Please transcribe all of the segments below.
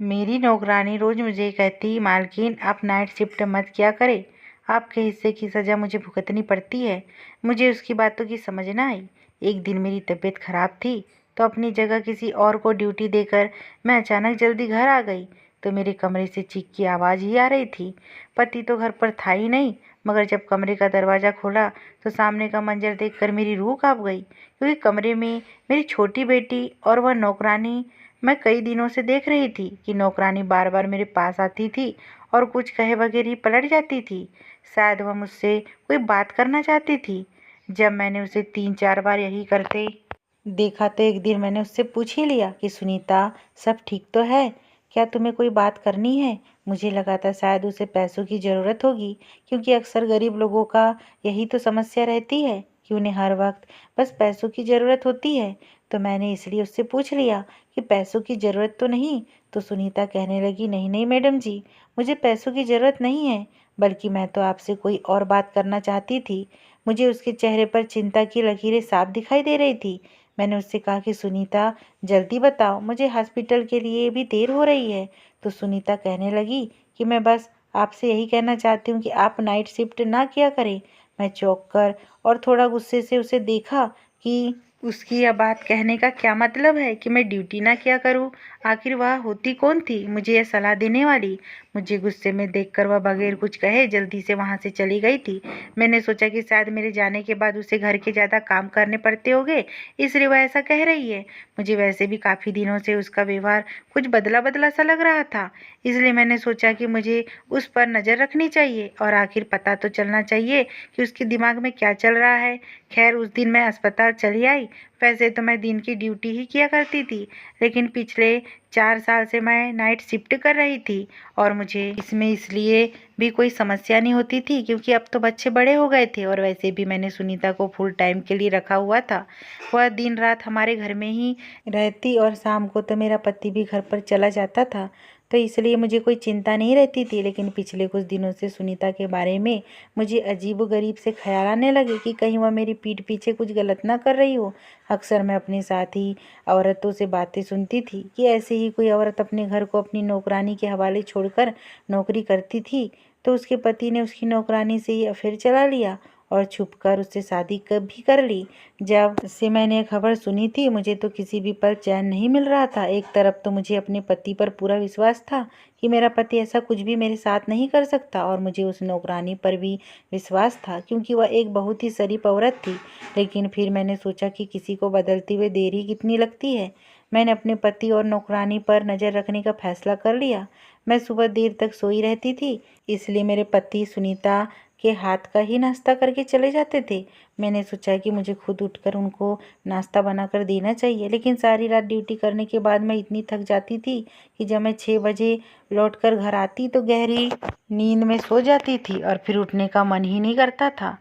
मेरी नौकरानी रोज़ मुझे कहती, मालकिन आप नाइट शिफ्ट मत किया करें, आपके हिस्से की सज़ा मुझे भुगतनी पड़ती है। मुझे उसकी बातों की समझ ना आई। एक दिन मेरी तबीयत खराब थी तो अपनी जगह किसी और को ड्यूटी देकर मैं अचानक जल्दी घर आ गई तो मेरे कमरे से चीख की आवाज़ ही आ रही थी। पति तो घर पर था ही नहीं, मगर जब कमरे का दरवाज़ा खोला तो सामने का मंजर देखकर मेरी रूह कांप गई, क्योंकि कमरे में मेरी छोटी बेटी और वह नौकरानी। मैं कई दिनों से देख रही थी कि नौकरानी बार बार मेरे पास आती थी और कुछ कहे बगैर ही पलट जाती थी। शायद वह मुझसे कोई बात करना चाहती थी। जब मैंने उसे 3-4 बार यही करते देखा तो एक दिन मैंने उससे पूछ ही लिया कि सुनीता, सब ठीक तो है? क्या तुम्हें कोई बात करनी है? मुझे लगा था शायद उसे पैसों की ज़रूरत होगी, क्योंकि अक्सर गरीब लोगों का यही तो समस्या रहती है कि उन्हें हर वक्त बस पैसों की ज़रूरत होती है। तो मैंने इसलिए उससे पूछ लिया कि पैसों की ज़रूरत तो नहीं। तो सुनीता कहने लगी, नहीं नहीं मैडम जी, मुझे पैसों की ज़रूरत नहीं है, बल्कि मैं तो आपसे कोई और बात करना चाहती थी। मुझे उसके चेहरे पर चिंता की लकीरें साफ दिखाई दे रही थी। मैंने उससे कहा कि सुनीता, जल्दी बताओ, मुझे हॉस्पिटल के लिए भी देर हो रही है। तो सुनीता कहने लगी कि मैं बस आपसे यही कहना चाहती हूँ कि आप नाइट शिफ्ट ना किया करें। मैं चौंक कर और थोड़ा गुस्से से उसे देखा कि उसकी यह बात कहने का क्या मतलब है कि मैं ड्यूटी ना किया करूं। आखिर वह होती कौन थी मुझे यह सलाह देने वाली। मुझे गुस्से में देखकर वह बगैर कुछ कहे जल्दी से वहां से चली गई थी। मैंने सोचा कि शायद मेरे जाने के बाद उसे घर के ज़्यादा काम करने पड़ते होंगे, इसलिए वह ऐसा कह रही है। मुझे वैसे भी काफ़ी दिनों से उसका व्यवहार कुछ बदला बदला सा लग रहा था, इसलिए मैंने सोचा कि मुझे उस पर नज़र रखनी चाहिए और आखिर पता तो चलना चाहिए कि उसके दिमाग में क्या चल रहा है। खैर, उस दिन मैं अस्पताल चली आई। वैसे तो मैं दिन की ड्यूटी ही किया करती थी, लेकिन पिछले 4 साल से मैं नाइट शिफ्ट कर रही थी और मुझे इसमें इसलिए भी कोई समस्या नहीं होती थी क्योंकि अब तो बच्चे बड़े हो गए थे और वैसे भी मैंने सुनीता को फुल टाइम के लिए रखा हुआ था। वह दिन रात हमारे घर में ही रहती और शाम को तो मेरा पति भी घर पर चला जाता था, तो इसलिए मुझे कोई चिंता नहीं रहती थी। लेकिन पिछले कुछ दिनों से सुनीता के बारे में मुझे अजीबोगरीब से ख्याल आने लगे कि कहीं वह मेरी पीठ पीछे कुछ गलत ना कर रही हो। अक्सर मैं अपने साथी औरतों से बातें सुनती थी कि ऐसे ही कोई औरत अपने घर को अपनी नौकरानी के हवाले छोड़कर नौकरी करती थी, तो उसके पति ने उसकी नौकरानी से ही अफेयर चला लिया और छुपकर उससे शादी भी कर ली। जब से मैंने ये खबर सुनी थी मुझे तो किसी भी पल चैन नहीं मिल रहा था। एक तरफ तो मुझे अपने पति पर पूरा विश्वास था कि मेरा पति ऐसा कुछ भी मेरे साथ नहीं कर सकता, और मुझे उस नौकरानी पर भी विश्वास था क्योंकि वह एक बहुत ही शरीफ औरत थी। लेकिन फिर मैंने सोचा कि किसी को बदलते हुए देरी कितनी लगती है। मैंने अपने पति और नौकरानी पर नज़र रखने का फैसला कर लिया। मैं सुबह देर तक सोई रहती थी, इसलिए मेरे पति सुनीता के हाथ का ही नाश्ता करके चले जाते थे। मैंने सोचा कि मुझे खुद उठकर उनको नाश्ता बनाकर देना चाहिए, लेकिन सारी रात ड्यूटी करने के बाद मैं इतनी थक जाती थी कि जब मैं 6 बजे लौटकर घर आती तो गहरी नींद में सो जाती थी और फिर उठने का मन ही नहीं करता था।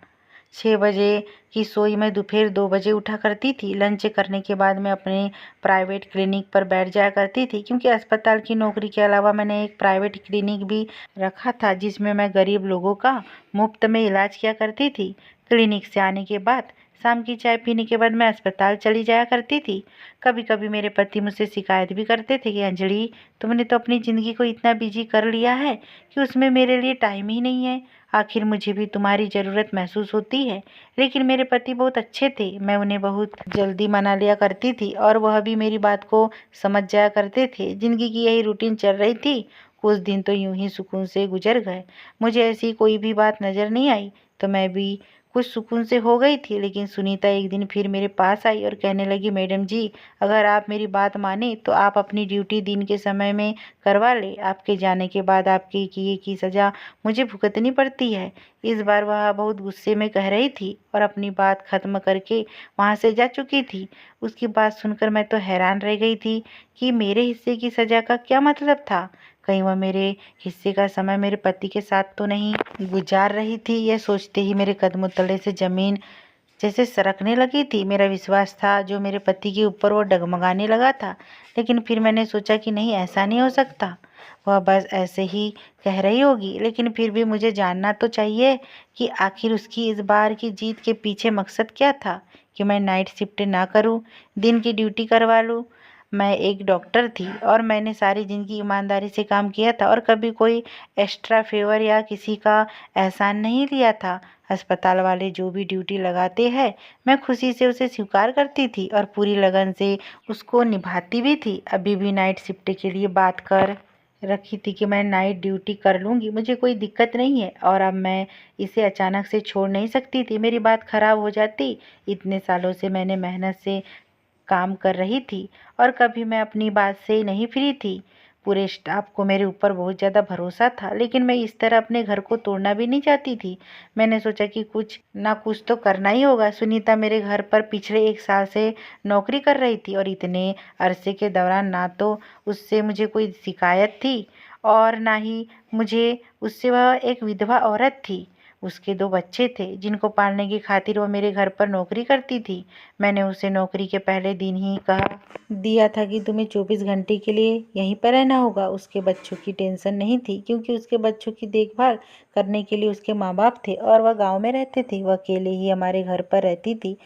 6 बजे की सोई मैं दोपहर 2 बजे उठा करती थी। लंच करने के बाद मैं अपने प्राइवेट क्लिनिक पर बैठ जाया करती थी, क्योंकि अस्पताल की नौकरी के अलावा मैंने एक प्राइवेट क्लिनिक भी रखा था जिसमें मैं गरीब लोगों का मुफ्त में इलाज किया करती थी। क्लिनिक से आने के बाद शाम की चाय पीने के बाद मैं अस्पताल चली जाया करती थी। कभी कभी मेरे पति मुझसे शिकायत भी करते थे कि अंजलि, तुमने तो अपनी ज़िंदगी को इतना बिजी कर लिया है कि उसमें मेरे लिए टाइम ही नहीं है। आखिर मुझे भी तुम्हारी ज़रूरत महसूस होती है। लेकिन मेरे पति बहुत अच्छे थे, मैं उन्हें बहुत जल्दी मना लिया करती थी और वह भी मेरी बात को समझ जाया करते थे। ज़िंदगी की यही रूटीन चल रही थी। कुछ दिन तो यूं ही सुकून से गुजर गए। मुझे ऐसी कोई भी बात नज़र नहीं आई तो मैं भी कुछ सुकून से हो गई थी। लेकिन सुनीता एक दिन फिर मेरे पास आई और कहने लगी, मैडम जी, अगर आप मेरी बात माने तो आप अपनी ड्यूटी दिन के समय में करवा ले। आपके जाने के बाद आपके किए की सज़ा मुझे भुगतनी पड़ती है। इस बार वह बहुत गुस्से में कह रही थी और अपनी बात खत्म करके वहाँ से जा चुकी थी। उसकी बात सुनकर मैं तो हैरान रह गई थी कि मेरे हिस्से की सज़ा का क्या मतलब था। कहीं वह मेरे हिस्से का समय मेरे पति के साथ तो नहीं गुजार रही थी। यह सोचते ही मेरे कदमों तले से ज़मीन जैसे सरकने लगी थी। मेरा विश्वास था जो मेरे पति के ऊपर वो डगमगाने लगा था। लेकिन फिर मैंने सोचा कि नहीं, ऐसा नहीं हो सकता, वह बस ऐसे ही कह रही होगी। लेकिन फिर भी मुझे जानना तो चाहिए कि आखिर उसकी इस बार की जीत के पीछे मकसद क्या था, कि मैं नाइट शिफ्ट ना करूं, दिन की ड्यूटी करवा लूं। मैं एक डॉक्टर थी और मैंने सारी ज़िंदगी ईमानदारी से काम किया था और कभी कोई एक्स्ट्रा फेवर या किसी का एहसान नहीं लिया था। अस्पताल वाले जो भी ड्यूटी लगाते हैं, मैं खुशी से उसे स्वीकार करती थी और पूरी लगन से उसको निभाती भी थी। अभी भी नाइट शिफ्ट के लिए बात कर रखी थी कि मैं नाइट ड्यूटी कर लूँगी, मुझे कोई दिक्कत नहीं है और अब मैं इसे अचानक से छोड़ नहीं सकती थी। मेरी बात खराब हो जाती। इतने सालों से मैंने मेहनत से काम कर रही थी और कभी मैं अपनी बात से नहीं फ्री थी। पूरे स्टाफ को मेरे ऊपर बहुत ज़्यादा भरोसा था, लेकिन मैं इस तरह अपने घर को तोड़ना भी नहीं चाहती थी। मैंने सोचा कि कुछ ना कुछ तो करना ही होगा। सुनीता मेरे घर पर पिछले 1 साल से नौकरी कर रही थी और इतने अरसे के दौरान ना तो उससे मुझे कोई शिकायत थी और ना ही मुझे उससे वह एक विधवा औरत थी। उसके 2 बच्चे थे जिनको पालने की खातिर वो मेरे घर पर नौकरी करती थी। मैंने उसे नौकरी के पहले दिन ही कहा दिया था कि तुम्हें 24 घंटे के लिए यहीं पर रहना होगा। उसके बच्चों की टेंशन नहीं थी क्योंकि उसके बच्चों की देखभाल करने के लिए उसके माँ बाप थे और वह गांव में रहते थे। वह अकेले ही हमारे घर पर रहती थी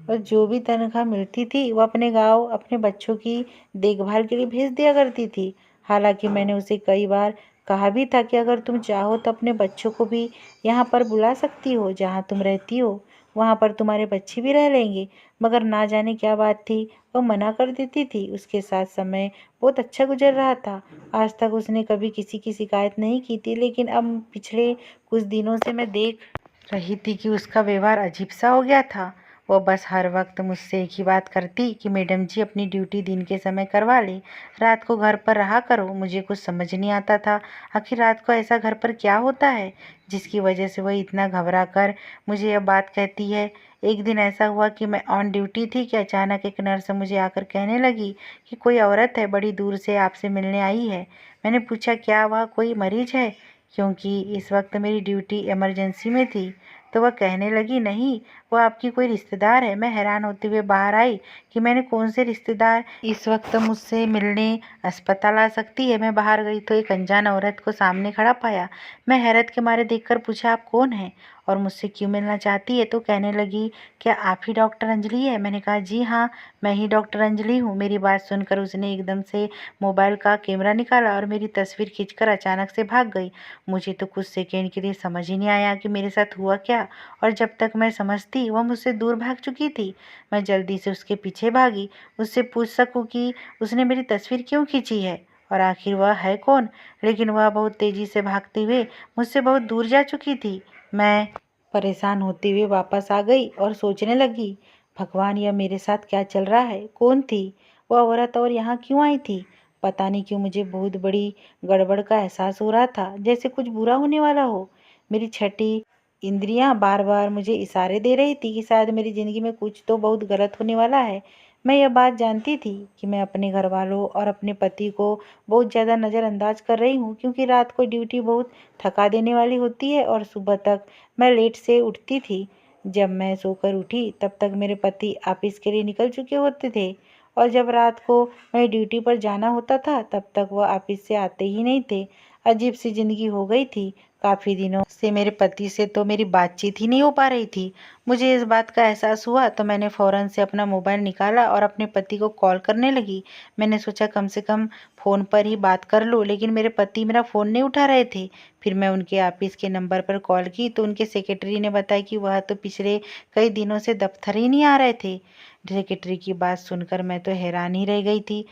और जो भी तनख्वाह मिलती थी वह अपने गांव अपने बच्चों की देखभाल के लिए भेज दिया करती थी। हालांकि मैंने उसे कई बार कहा भी था कि अगर तुम चाहो तो अपने बच्चों को भी यहाँ पर बुला सकती हो, जहाँ तुम रहती हो वहाँ पर तुम्हारे बच्चे भी रह लेंगे। मगर ना जाने क्या बात थी, वह मना कर देती थी। उसके साथ समय बहुत अच्छा गुजर रहा था। आज तक उसने कभी किसी की शिकायत नहीं की थी, लेकिन अब पिछले कुछ दिनों से मैं देख रही थी कि उसका व्यवहार अजीब सा हो गया था। वो बस हर वक्त मुझसे एक ही बात करती कि मैडम जी अपनी ड्यूटी दिन के समय करवा ले, रात को घर पर रहा करो। मुझे कुछ समझ नहीं आता था आखिर रात को ऐसा घर पर क्या होता है जिसकी वजह से वह इतना घबरा कर मुझे यह बात कहती है। एक दिन ऐसा हुआ कि मैं ऑन ड्यूटी थी कि अचानक एक नर्स मुझे आकर कहने लगी कि कोई औरत है बड़ी दूर से आपसे मिलने आई है। मैंने पूछा क्या वह कोई मरीज है, क्योंकि इस वक्त मेरी ड्यूटी इमरजेंसी में थी। तो वह कहने लगी नहीं, वो आपकी कोई रिश्तेदार है। मैं हैरान होते हुए बाहर आई कि मैंने कौन से रिश्तेदार इस वक्त मुझसे मिलने अस्पताल आ सकती है। मैं बाहर गई तो एक अनजान औरत को सामने खड़ा पाया। मैं हैरत के मारे देखकर पूछा आप कौन हैं और मुझसे क्यों मिलना चाहती है। तो कहने लगी क्या आप ही डॉक्टर अंजलि है। मैंने कहा जी हाँ, मैं ही डॉक्टर अंजलि हूँ। मेरी बात सुनकर उसने एकदम से मोबाइल का कैमरा निकाला और मेरी तस्वीर खींचकर अचानक से भाग गई। मुझे तो कुछ सेकेंड के लिए समझ ही नहीं आया कि मेरे साथ हुआ क्या, और जब तक मैं समझती वह मुझसे दूर भाग चुकी थी। मैं जल्दी से उसके पीछे भागी, उससे पूछ सकूं कि उसने मेरी तस्वीर क्यों खींची है और आखिर वह है कौन। लेकिन वह बहुत तेजी से भागते हुए मुझसे बहुत दूर जा चुकी थी। मैं परेशान होते हुए वापस आ गई और सोचने लगी भगवान यह मेरे साथ क्या चल रहा है। कौन थी वह औरत और यहाँ क्यों आई थी। पता नहीं क्यों मुझे बहुत बड़ी गड़बड़ का एहसास हो रहा था, जैसे कुछ बुरा होने वाला हो। मेरी छठी इंद्रियां बार बार मुझे इशारे दे रही थी कि शायद मेरी ज़िंदगी में कुछ तो बहुत गलत होने वाला है। मैं यह बात जानती थी कि मैं अपने घर वालों और अपने पति को बहुत ज़्यादा नज़रअंदाज कर रही हूँ, क्योंकि रात को ड्यूटी बहुत थका देने वाली होती है और सुबह तक मैं लेट से उठती थी। जब मैं सोकर उठी तब तक मेरे पति ऑफिस के लिए निकल चुके होते थे और जब रात को मैं ड्यूटी पर जाना होता था तब तक वह ऑफिस से आते ही नहीं थे। अजीब सी जिंदगी हो गई थी। काफ़ी दिनों से मेरे पति से तो मेरी बातचीत ही नहीं हो पा रही थी। मुझे इस बात का एहसास हुआ तो मैंने फ़ौरन से अपना मोबाइल निकाला और अपने पति को कॉल करने लगी। मैंने सोचा कम से कम फ़ोन पर ही बात कर लूँ, लेकिन मेरे पति मेरा फ़ोन नहीं उठा रहे थे। फिर मैं उनके ऑफिस के नंबर पर कॉल की तो उनके सेक्रेटरी ने बताया कि वह तो पिछले कई दिनों से दफ्तर ही नहीं आ रहे थे। सेक्रेटरी की बात सुनकर मैं तो हैरान ही रह गई थी।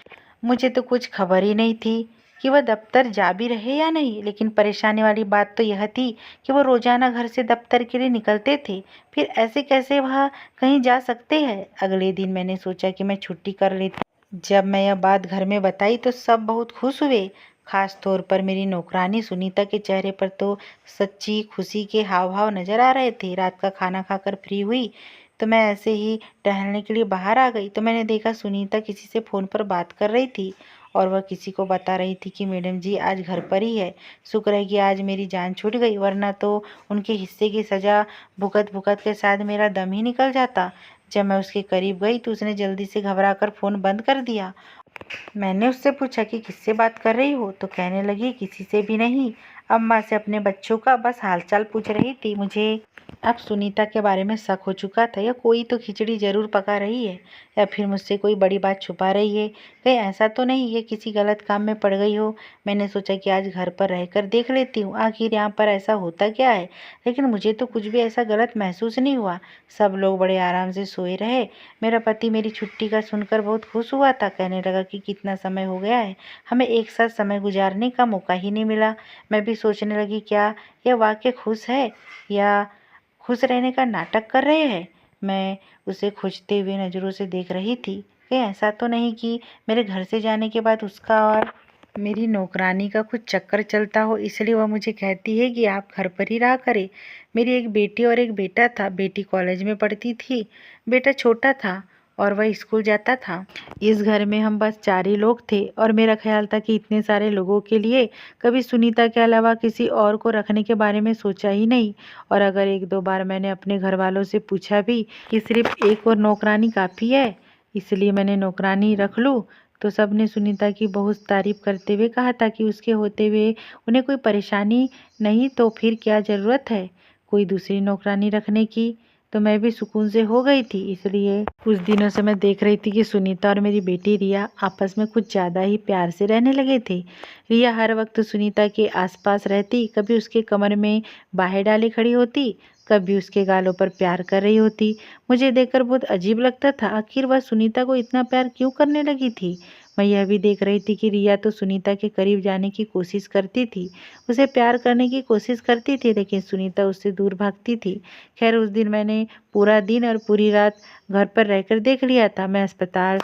मुझे तो कुछ खबर ही नहीं थी कि वह दफ्तर जा भी रहे या नहीं, लेकिन परेशानी वाली बात तो यह थी कि वो रोजाना घर से दफ्तर के लिए निकलते थे, फिर ऐसे कैसे वह कहीं जा सकते हैं। अगले दिन मैंने सोचा कि मैं छुट्टी कर लेती। जब मैं यह बात घर में बताई तो सब बहुत खुश हुए, खास तौर पर मेरी नौकरानी सुनीता के चेहरे पर तो सच्ची खुशी के हाव भाव नजर आ रहे थे। रात का खाना खाकर फ्री हुई तो मैं ऐसे ही टहलने के लिए बाहर आ गई तो मैंने देखा सुनीता किसी से फ़ोन पर बात कर रही थी और वह किसी को बता रही थी कि मैडम जी आज घर पर ही है। शुक्र है कि आज मेरी जान छूट गई, वरना तो उनके हिस्से की सज़ा भुगत भुगत के साथ मेरा दम ही निकल जाता। जब मैं उसके करीब गई तो उसने जल्दी से घबरा कर फ़ोन बंद कर दिया। मैंने उससे पूछा कि किससे बात कर रही हो, तो कहने लगी किसी से भी नहीं, अम्मा से अपने बच्चों का बस हालचाल पूछ रही थी। मुझे अब सुनीता के बारे में शक हो चुका था, या कोई तो खिचड़ी जरूर पका रही है, या फिर मुझसे कोई बड़ी बात छुपा रही है। कहीं ऐसा तो नहीं ये किसी गलत काम में पड़ गई हो। मैंने सोचा कि आज घर पर रहकर देख लेती हूँ आखिर यहाँ पर ऐसा होता क्या है। लेकिन मुझे तो कुछ भी ऐसा गलत महसूस नहीं हुआ। सब लोग बड़े आराम से सोए रहे। मेरा पति मेरी छुट्टी का सुनकर बहुत खुश हुआ था, कहने लगा कि कितना समय हो गया है, हमें एक साथ समय गुजारने का मौका ही नहीं मिला। मैं भी सोचने लगी, क्या यह वाकई खुश है या खुश रहने का नाटक कर रहे हैं। मैं उसे खोजते हुए नज़रों से देख रही थी। कहीं ऐसा तो नहीं कि मेरे घर से जाने के बाद उसका और मेरी नौकरानी का कुछ चक्कर चलता हो, इसलिए वह मुझे कहती है कि आप घर पर ही रहा करें। मेरी एक बेटी और एक बेटा था। बेटी कॉलेज में पढ़ती थी, बेटा छोटा था और वह स्कूल जाता था। इस घर में हम बस 4 ही लोग थे और मेरा ख्याल था कि इतने सारे लोगों के लिए कभी सुनीता के अलावा किसी और को रखने के बारे में सोचा ही नहीं। और अगर 1-2 बार मैंने अपने घर वालों से पूछा भी कि सिर्फ एक और नौकरानी काफ़ी है, इसलिए मैंने नौकरानी रख लूँ, तो सब ने सुनीता की बहुत तारीफ करते हुए कहा था कि उसके होते हुए उन्हें कोई परेशानी नहीं, तो फिर क्या ज़रूरत है कोई दूसरी नौकरानी रखने की। तो मैं भी सुकून से हो गई थी। इसलिए कुछ दिनों से मैं देख रही थी कि सुनीता और मेरी बेटी रिया आपस में कुछ ज़्यादा ही प्यार से रहने लगे थे। रिया हर वक्त सुनीता के आसपास रहती, कभी उसके कमर में बाहें डाले खड़ी होती, कभी उसके गालों पर प्यार कर रही होती। मुझे देखकर बहुत अजीब लगता था, आखिर वह सुनीता को इतना प्यार क्यों करने लगी थी। मैं यह भी देख रही थी कि रिया तो सुनीता के करीब जाने की कोशिश करती थी, उसे प्यार करने की कोशिश करती थी, लेकिन सुनीता उससे दूर भागती थी। खैर उस दिन मैंने पूरा दिन और पूरी रात घर पर रहकर देख लिया था। मैं अस्पताल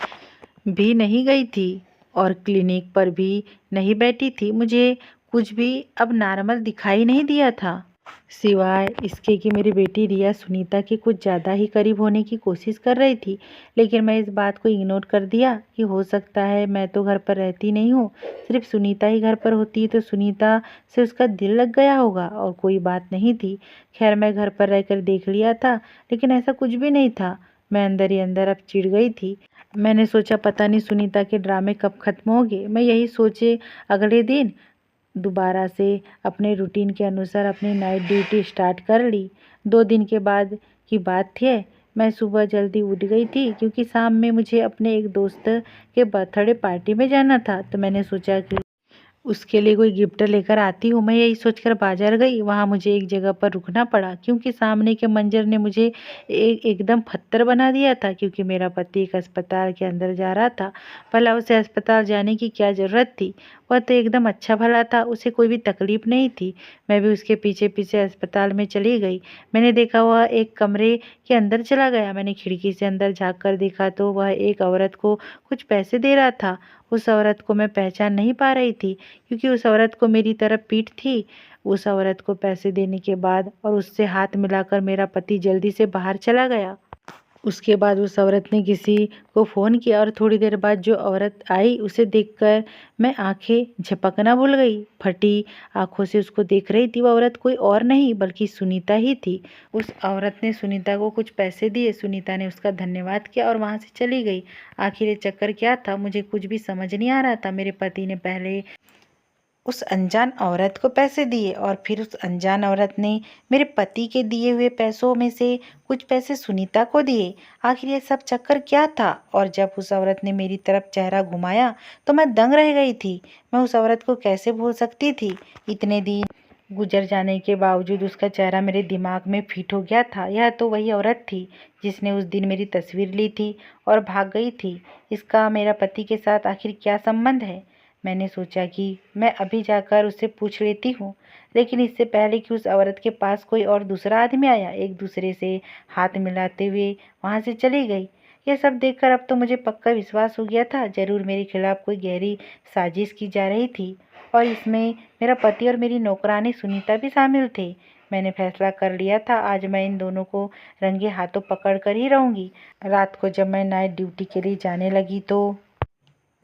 भी नहीं गई थी और क्लिनिक पर भी नहीं बैठी थी। मुझे कुछ भी अब नॉर्मल दिखाई नहीं दिया था, सिवाय इसके कि मेरी बेटी रिया सुनीता के कुछ ज़्यादा ही करीब होने की कोशिश कर रही थी। लेकिन मैं इस बात को इग्नोर कर दिया कि हो सकता है मैं तो घर पर रहती नहीं हूँ, सिर्फ सुनीता ही घर पर होती, तो सुनीता से उसका दिल लग गया होगा और कोई बात नहीं थी। खैर मैं घर पर रहकर देख लिया था, लेकिन ऐसा कुछ भी नहीं था। मैं अंदर ही अंदर अब चिढ़ गई थी। मैंने सोचा पता नहीं सुनीता के ड्रामे कब खत्म होंगे। मैं यही सोचे अगले दिन दोबारा से अपने रूटीन के अनुसार अपनी नाइट ड्यूटी स्टार्ट कर ली। 2 दिन के बाद की बात थी। मैं सुबह जल्दी उठ गई थी क्योंकि शाम में मुझे अपने एक दोस्त के बर्थडे पार्टी में जाना था, तो मैंने सोचा कि उसके लिए कोई गिफ्ट लेकर आती हूँ। मैं यही सोचकर बाजार गई। वहाँ मुझे एक जगह पर रुकना पड़ा क्योंकि सामने के मंजर ने मुझे एकदम फत्तर बना दिया था, क्योंकि मेरा पति एक अस्पताल के अंदर जा रहा था। भला उसे अस्पताल जाने की क्या ज़रूरत थी, वह तो एकदम अच्छा भला था, उसे कोई भी तकलीफ नहीं थी। मैं भी उसके पीछे पीछे अस्पताल में चली गई। मैंने देखा वह एक कमरे के अंदर चला गया। मैंने खिड़की से अंदर झाँक कर देखा तो वह एक औरत को कुछ पैसे दे रहा था। उस औरत को मैं पहचान नहीं पा रही थी क्योंकि उस औरत को मेरी तरफ पीठ थी। उस औरत को पैसे देने के बाद और उससे हाथ मिलाकर मेरा पति जल्दी से बाहर चला गया। उसके बाद उस औरत ने किसी को फ़ोन किया और थोड़ी देर बाद जो औरत आई उसे देखकर मैं आंखें झपकना भूल गई। फटी आंखों से उसको देख रही थी। वह औरत कोई और नहीं बल्कि सुनीता ही थी। उस औरत ने सुनीता को कुछ पैसे दिए। सुनीता ने उसका धन्यवाद किया और वहाँ से चली गई। आखिर ये चक्कर क्या था, मुझे कुछ भी समझ नहीं आ रहा था। मेरे पति ने पहले उस अनजान औरत को पैसे दिए और फिर उस अनजान औरत ने मेरे पति के दिए हुए पैसों में से कुछ पैसे सुनीता को दिए। आखिर ये सब चक्कर क्या था। और जब उस औरत ने मेरी तरफ चेहरा घुमाया तो मैं दंग रह गई थी। मैं उस औरत को कैसे भूल सकती थी। इतने दिन गुजर जाने के बावजूद उसका चेहरा मेरे दिमाग में फिट हो गया था। यह तो वही औरत थी जिसने उस दिन मेरी तस्वीर ली थी और भाग गई थी। इसका मेरा पति के साथ आखिर क्या संबंध है। मैंने सोचा कि मैं अभी जाकर उससे पूछ लेती हूँ, लेकिन इससे पहले कि उस औरत के पास कोई और दूसरा आदमी आया, एक दूसरे से हाथ मिलाते हुए वहाँ से चली गई। यह सब देखकर अब तो मुझे पक्का विश्वास हो गया था, जरूर मेरे खिलाफ कोई गहरी साजिश की जा रही थी और इसमें मेरा पति और मेरी नौकरानी सुनीता भी शामिल थे। मैंने फैसला कर लिया था, आज मैं इन दोनों को रंगे हाथों पकड़ कर ही रहूँगी। रात को जब मैं नाइट ड्यूटी के लिए जाने लगी तो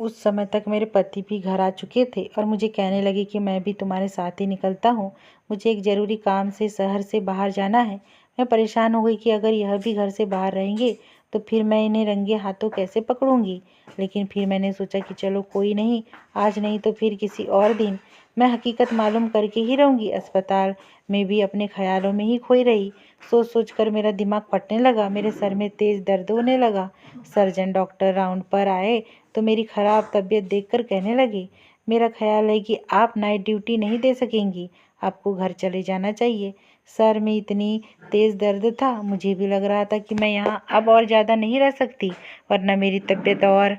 उस समय तक मेरे पति भी घर आ चुके थे और मुझे कहने लगे कि मैं भी तुम्हारे साथ ही निकलता हूँ, मुझे एक ज़रूरी काम से शहर से बाहर जाना है। मैं परेशान हो गई कि अगर यह भी घर से बाहर रहेंगे तो फिर मैं इन्हें रंगे हाथों कैसे पकड़ूंगी। लेकिन फिर मैंने सोचा कि चलो कोई नहीं, आज नहीं तो फिर किसी और दिन मैं हकीकत मालूम करके ही रहूंगी। अस्पताल में भी अपने ख्यालों में ही खोई रही। सोच सोच कर मेरा दिमाग फटने लगा, मेरे सर में तेज दर्द होने लगा। सर्जन डॉक्टर राउंड पर आए तो मेरी खराब तबीयत देखकर कहने लगे, मेरा ख्याल है कि आप नाइट ड्यूटी नहीं दे सकेंगी, आपको घर चले जाना चाहिए। सर में इतनी तेज दर्द था, मुझे भी लग रहा था कि मैं यहाँ अब और ज़्यादा नहीं रह सकती, वरना मेरी तबीयत और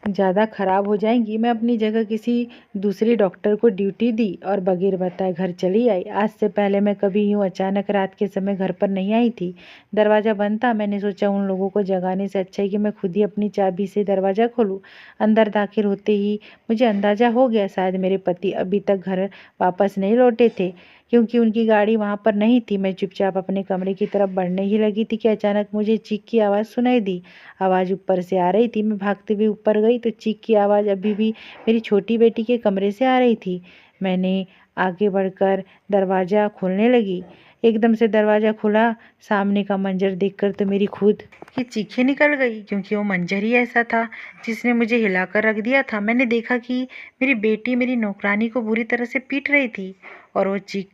ज़्यादा ख़राब हो जाएंगी। मैं अपनी जगह किसी दूसरे डॉक्टर को ड्यूटी दी और बगैर बताए घर चली आई। आज से पहले मैं कभी यूँ अचानक रात के समय घर पर नहीं आई थी। दरवाज़ा बंद था। मैंने सोचा उन लोगों को जगाने से अच्छा है कि मैं खुद ही अपनी चाबी से दरवाज़ा खोलूँ। अंदर दाखिल होते ही मुझे अंदाज़ा हो गया, शायद मेरे पति अभी तक घर वापस नहीं लौटे थे, क्योंकि उनकी गाड़ी वहाँ पर नहीं थी। मैं चुपचाप अपने कमरे की तरफ बढ़ने ही लगी थी कि अचानक मुझे चीख की आवाज़ सुनाई दी। आवाज़ ऊपर से आ रही थी। मैं भागते हुए ऊपर गई तो चीख की आवाज़ अभी भी मेरी छोटी बेटी के कमरे से आ रही थी। मैंने आगे बढ़कर दरवाज़ा खोलने लगी। एकदम से दरवाज़ा खुला। सामने का मंजर देखकर तो मेरी खुद की चीखें निकल गई, क्योंकि वो मंजर ही ऐसा था जिसने मुझे हिलाकर रख दिया था। मैंने देखा कि मेरी बेटी मेरी नौकरानी को बुरी तरह से पीट रही थी, और वो चीख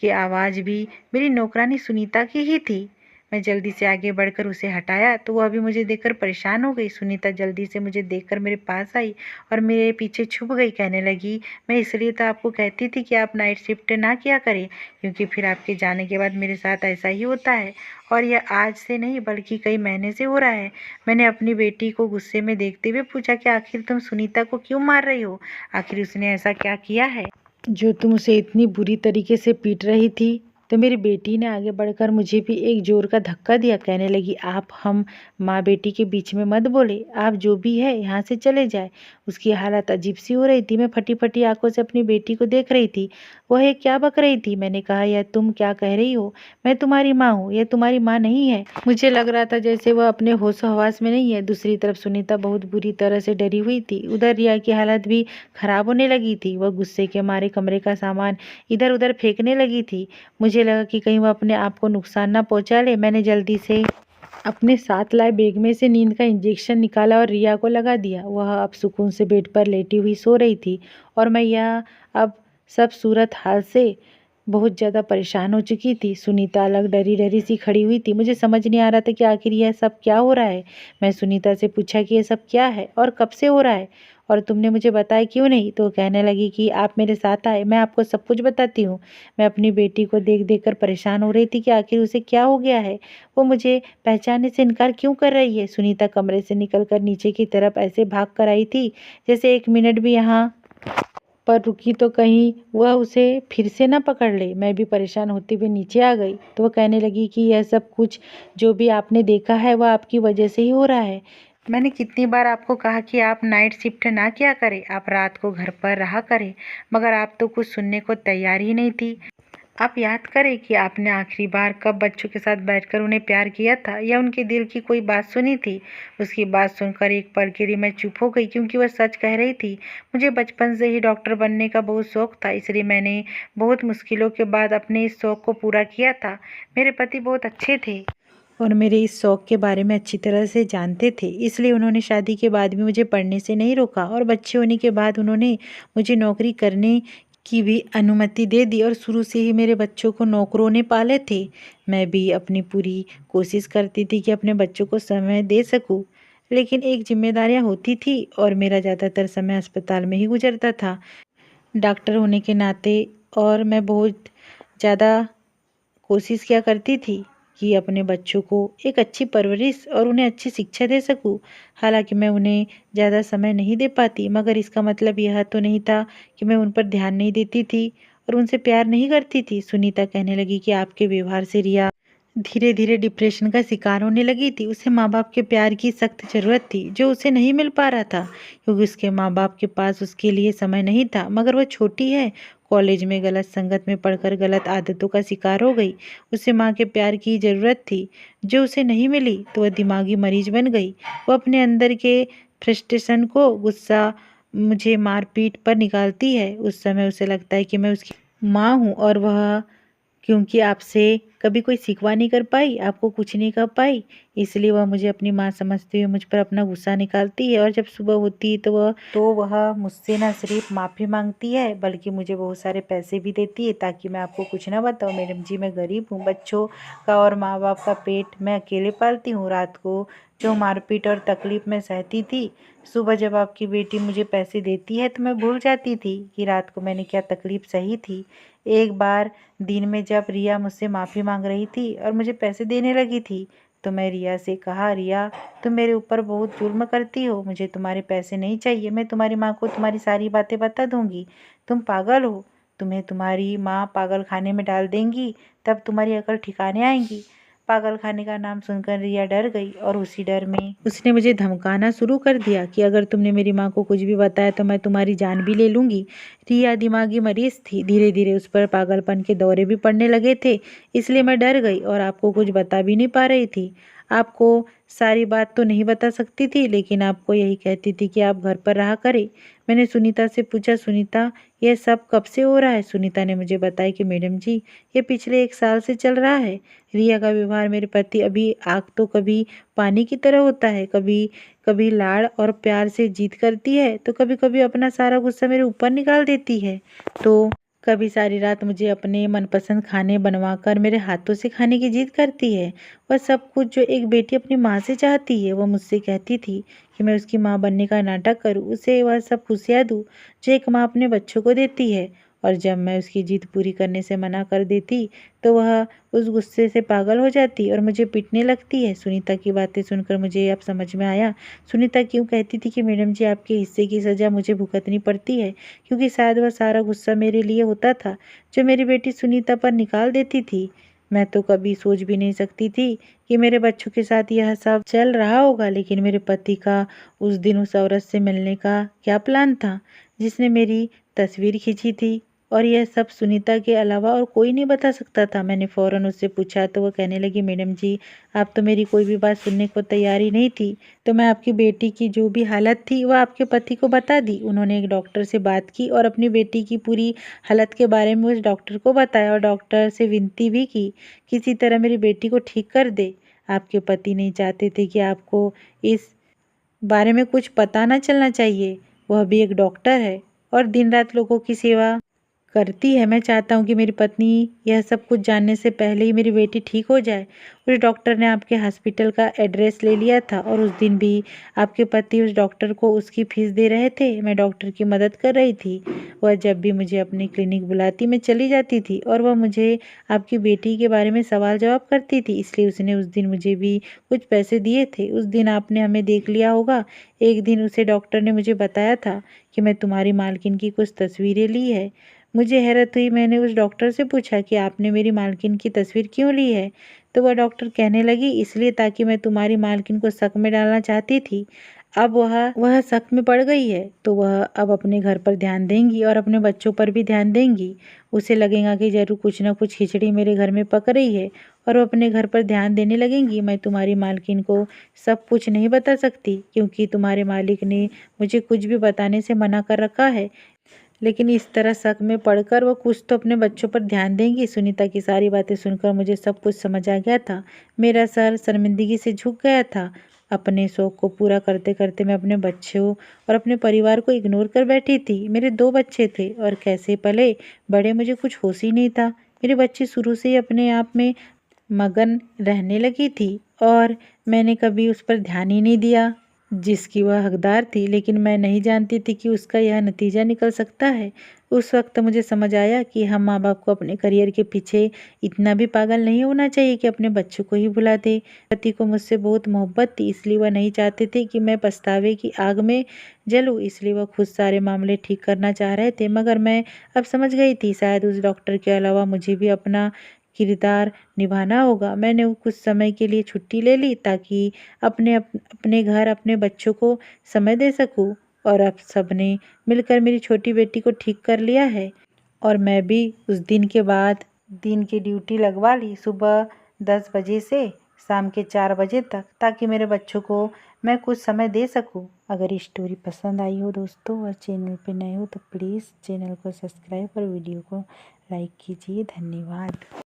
की आवाज़ भी मेरी नौकरानी सुनीता की ही थी। मैं जल्दी से आगे बढ़कर उसे हटाया तो वह भी मुझे देखकर परेशान हो गई। सुनीता जल्दी से मुझे देखकर मेरे पास आई और मेरे पीछे छुप गई। कहने लगी, मैं इसलिए तो आपको कहती थी कि आप नाइट शिफ्ट ना किया करें, क्योंकि फिर आपके जाने के बाद मेरे साथ ऐसा ही होता है, और यह आज से नहीं बल्कि कई महीने से हो रहा है। मैंने अपनी बेटी को गुस्से में देखते हुए पूछा कि आखिर तुम सुनीता को क्यों मार रही हो? आखिर उसने ऐसा क्या किया है जो तुम उसे इतनी बुरी तरीके से पीट रही थी? तो मेरी बेटी ने आगे बढ़कर मुझे भी एक जोर का धक्का दिया। कहने लगी, आप हम माँ बेटी के बीच में मत बोले, आप जो भी है यहाँ से चले जाए। उसकी हालत अजीब सी हो रही थी। मैं फटी फटी आंखों से अपनी बेटी को देख रही थी। वह क्या बक रही थी। मैंने कहा, यह तुम क्या कह रही हो? मैं तुम्हारी माँ हूँ, यह तुम्हारी माँ नहीं है। मुझे लग रहा था जैसे वह अपने होश हवास में नहीं है। दूसरी तरफ सुनीता बहुत बुरी तरह से डरी हुई थी। उधर रिया की हालत भी खराब होने लगी थी। वह गुस्से के मारे कमरे का सामान इधर उधर फेंकने लगी थी। मुझे लगा कि कहीं वह अपने आप को नुकसान ना पहुंचा ले। मैंने जल्दी से अपने साथ लाए बैग में से नींद का इंजेक्शन निकाला और रिया को लगा दिया। वह अब सुकून से बेड पर लेटी हुई सो रही थी, और मैं यह अब सब सूरत हाल से बहुत ज़्यादा परेशान हो चुकी थी। सुनीता अलग डरी डरी सी खड़ी हुई थी। मुझे समझ नहीं आ रहा था कि आखिर यह सब क्या हो रहा है। मैं सुनीता से पूछा कि यह सब क्या है और कब से हो रहा है, और तुमने मुझे बताया क्यों नहीं? तो कहने लगी कि आप मेरे साथ आए, मैं आपको सब कुछ बताती हूँ। मैं अपनी बेटी को देख देख कर परेशान हो रही थी कि आखिर उसे क्या हो गया है, वो मुझे पहचानने से इनकार क्यों कर रही है। सुनीता कमरे से निकलकर नीचे की तरफ ऐसे भाग कर आई थी जैसे एक मिनट भी यहाँ पर रुकी तो कहीं वह उसे फिर से ना पकड़ ले। मैं भी परेशान होते हुए नीचे आ गई तो वह कहने लगी कि यह सब कुछ जो भी आपने देखा है वह आपकी वजह से ही हो रहा है। मैंने कितनी बार आपको कहा कि आप नाइट शिफ्ट ना किया करें, आप रात को घर पर रहा करें, मगर आप तो कुछ सुनने को तैयार ही नहीं थी। आप याद करें कि आपने आखिरी बार कब बच्चों के साथ बैठकर उन्हें प्यार किया था, या उनके दिल की कोई बात सुनी थी? उसकी बात सुनकर एक पल के लिए मैं चुप हो गई, क्योंकि वह सच कह रही थी। मुझे बचपन से ही डॉक्टर बनने का बहुत शौक था, इसलिए मैंने बहुत मुश्किलों के बाद अपने इस शौक को पूरा किया था। मेरे पति बहुत अच्छे थे और मेरे इस शौक के बारे में अच्छी तरह से जानते थे, इसलिए उन्होंने शादी के बाद भी मुझे पढ़ने से नहीं रोका, और बच्चे होने के बाद उन्होंने मुझे नौकरी करने की भी अनुमति दे दी, और शुरू से ही मेरे बच्चों को नौकरों ने पाले थे। मैं भी अपनी पूरी कोशिश करती थी कि अपने बच्चों को समय दे सकूं, लेकिन एक जिम्मेदारियां होती थी और मेरा ज़्यादातर समय अस्पताल में ही गुजरता था डॉक्टर होने के नाते। और मैं बहुत ज़्यादा कोशिश किया करती थी कि अपने बच्चों को एक अच्छी परवरिश और उन्हें अच्छी शिक्षा दे सकूं। हालांकि मैं उन्हें ज़्यादा समय नहीं दे पाती, मगर इसका मतलब यह तो नहीं था कि मैं उन पर ध्यान नहीं देती थी और उनसे प्यार नहीं करती थी। सुनीता कहने लगी कि आपके व्यवहार से रिया धीरे धीरे डिप्रेशन का शिकार होने लगी थी। उसे माँ बाप के प्यार की सख्त ज़रूरत थी, जो उसे नहीं मिल पा रहा था, क्योंकि उसके माँ बाप के पास उसके लिए समय नहीं था। मगर वह छोटी है, कॉलेज में गलत संगत में पढ़कर गलत आदतों का शिकार हो गई। उसे माँ के प्यार की ज़रूरत थी, जो उसे नहीं मिली, तो वह दिमागी मरीज बन गई। वह अपने अंदर के फ्रस्ट्रेशन को गुस्सा मुझे मारपीट पर निकालती है। उस समय उसे लगता है कि मैं उसकी माँ हूँ, और वह क्योंकि आपसे कभी कोई शिकवा नहीं कर पाई, आपको कुछ नहीं कह पाई, इसलिए वह मुझे अपनी माँ समझते हुए मुझ पर अपना गुस्सा निकालती है। और जब सुबह होती है तो वह मुझसे ना सिर्फ माफ़ी मांगती है बल्कि मुझे बहुत सारे पैसे भी देती है ताकि मैं आपको कुछ ना बताऊँ मैडम जी, मैं गरीब हूँ, बच्चों का और माँ बाप का पेट मैं अकेले पालती हूँ। रात को जो मारपीट और तकलीफ में सहती थी, सुबह जब आपकी बेटी मुझे पैसे देती है तो मैं भूल जाती थी कि रात को मैंने क्या तकलीफ सही थी। एक बार दिन में जब रिया मुझसे माफ़ी मांग रही थी और मुझे पैसे देने लगी थी तो मैं रिया से कहा, रिया तुम मेरे ऊपर बहुत जुल्म करती हो, मुझे तुम्हारे पैसे नहीं चाहिए, मैं तुम्हारी माँ को तुम्हारी सारी बातें बता दूंगी, तुम पागल हो, तुम्हें तुम्हारी माँ पागल खाने में डाल देंगी, तब तुम्हारी अकल ठिकाने आएंगी। पागल खाने का नाम सुनकर रिया डर गई और उसी डर में उसने मुझे धमकाना शुरू कर दिया कि अगर तुमने मेरी माँ को कुछ भी बताया तो मैं तुम्हारी जान भी ले लूँगी। रिया दिमागी मरीज थी, धीरे धीरे उस पर पागलपन के दौरे भी पड़ने लगे थे, इसलिए मैं डर गई और आपको कुछ बता भी नहीं पा रही थी। आपको सारी बात तो नहीं बता सकती थी, लेकिन आपको यही कहती थी कि आप घर पर रहा करें। मैंने सुनीता से पूछा, सुनीता यह सब कब से हो रहा है? सुनीता ने मुझे बताया कि मैडम जी ये पिछले 1 साल से चल रहा है। रिया का व्यवहार मेरे प्रति अभी आग तो कभी पानी की तरह होता है, कभी कभी लाड़ और प्यार से जीत करती है तो कभी कभी अपना सारा गुस्सा मेरे ऊपर निकाल देती है, तो कभी सारी रात मुझे अपने मनपसंद खाने बनवाकर मेरे हाथों से खाने की जिद करती है। वह सब कुछ जो एक बेटी अपनी माँ से चाहती है। वह मुझसे कहती थी कि मैं उसकी माँ बनने का नाटक करूँ, उसे वह सब खुशियाँ दूँ जो एक माँ अपने बच्चों को देती है। और जब मैं उसकी जिद पूरी करने से मना कर देती तो वह उस गुस्से से पागल हो जाती और मुझे पीटने लगती है। सुनीता की बातें सुनकर मुझे अब समझ में आया सुनीता क्यों कहती थी कि मैडम जी आपके हिस्से की सज़ा मुझे भुगतनी पड़ती है, क्योंकि शायद वह सारा गुस्सा मेरे लिए होता था जो मेरी बेटी सुनीता पर निकाल देती थी। मैं तो कभी सोच भी नहीं सकती थी कि मेरे बच्चों के साथ यह सब चल रहा होगा, लेकिन मेरे पति का उस दिन उस औरत से मिलने का क्या प्लान था जिसने मेरी तस्वीर खींची थी, और यह सब सुनीता के अलावा और कोई नहीं बता सकता था। मैंने फ़ौरन उससे पूछा तो वह कहने लगी, मैडम जी आप तो मेरी कोई भी बात सुनने को तैयार ही नहीं थी, तो मैं आपकी बेटी की जो भी हालत थी वह आपके पति को बता दी। उन्होंने एक डॉक्टर से बात की और अपनी बेटी की पूरी हालत के बारे में उस डॉक्टर को बताया और डॉक्टर से विनती भी की किसी तरह मेरी बेटी को ठीक कर दे। आपके पति नहीं चाहते थे कि आपको इस बारे में कुछ पता ना चलना चाहिए। वह भी एक डॉक्टर है और दिन रात लोगों की सेवा करती है। मैं चाहता हूँ कि मेरी पत्नी यह सब कुछ जानने से पहले ही मेरी बेटी ठीक हो जाए। उस डॉक्टर ने आपके हॉस्पिटल का एड्रेस ले लिया था और उस दिन भी आपके पति उस डॉक्टर को उसकी फीस दे रहे थे। मैं डॉक्टर की मदद कर रही थी। वह जब भी मुझे अपनी क्लिनिक बुलाती मैं चली जाती थी और वह मुझे आपकी बेटी के बारे में सवाल जवाब करती थी, इसलिए उसने उस दिन मुझे भी कुछ पैसे दिए थे। उस दिन आपने हमें देख लिया होगा। एक दिन उसे डॉक्टर ने मुझे बताया था कि मैं तुम्हारी मालकिन की कुछ तस्वीरें ली है। मुझे हैरत हुई। मैंने उस डॉक्टर से पूछा कि आपने मेरी मालकिन की तस्वीर क्यों ली है, तो वह डॉक्टर कहने लगी इसलिए ताकि मैं तुम्हारी मालकिन को शक में डालना चाहती थी। अब वह शक में पड़ गई है तो वह अब अपने घर पर ध्यान देंगी और अपने बच्चों पर भी ध्यान देंगी। उसे लगेगा कि जरूर कुछ ना कुछ खिचड़ी मेरे घर में पक रही है और वो अपने घर पर ध्यान देने लगेंगी। मैं तुम्हारी मालकिन को सब कुछ नहीं बता सकती क्योंकि तुम्हारे मालिक ने मुझे कुछ भी बताने से मना कर रखा है, लेकिन इस तरह शक में पड़कर वो कुछ तो अपने बच्चों पर ध्यान देंगी। सुनीता की सारी बातें सुनकर मुझे सब कुछ समझ आ गया था। मेरा सर शर्मिंदगी से झुक गया था। अपने शौक को पूरा करते करते मैं अपने बच्चों और अपने परिवार को इग्नोर कर बैठी थी। मेरे 2 बच्चे थे और कैसे पले बड़े मुझे कुछ होश ही नहीं था। मेरे बच्चे शुरू से ही अपने आप में मगन रहने लगी थी और मैंने कभी उस पर ध्यान ही नहीं दिया जिसकी वह हकदार थी, लेकिन मैं नहीं जानती थी कि उसका यह नतीजा निकल सकता है। उस वक्त मुझे समझ आया कि हम माँ बाप को अपने करियर के पीछे इतना भी पागल नहीं होना चाहिए कि अपने बच्चों को ही भुला दे। पति को मुझसे बहुत मोहब्बत थी, इसलिए वह नहीं चाहते थे कि मैं पछतावे की आग में जलूं, इसलिए वह खुद सारे मामले ठीक करना चाह रहे थे। मगर मैं अब समझ गई थी शायद उस डॉक्टर के अलावा मुझे भी अपना किरदार निभाना होगा। मैंने कुछ समय के लिए छुट्टी ले ली ताकि अपने घर अपने बच्चों को समय दे सकूं, और अब सबने मिलकर मेरी छोटी बेटी को ठीक कर लिया है और मैं भी उस दिन के बाद दिन की ड्यूटी लगवा ली, सुबह 10 बजे से शाम के 4 बजे तक, ताकि मेरे बच्चों को मैं कुछ समय दे सकूं। अगर ये स्टोरी पसंद आई हो दोस्तों और चैनल पे नए हो तो प्लीज़ चैनल को सब्सक्राइब और वीडियो को लाइक कीजिए। धन्यवाद।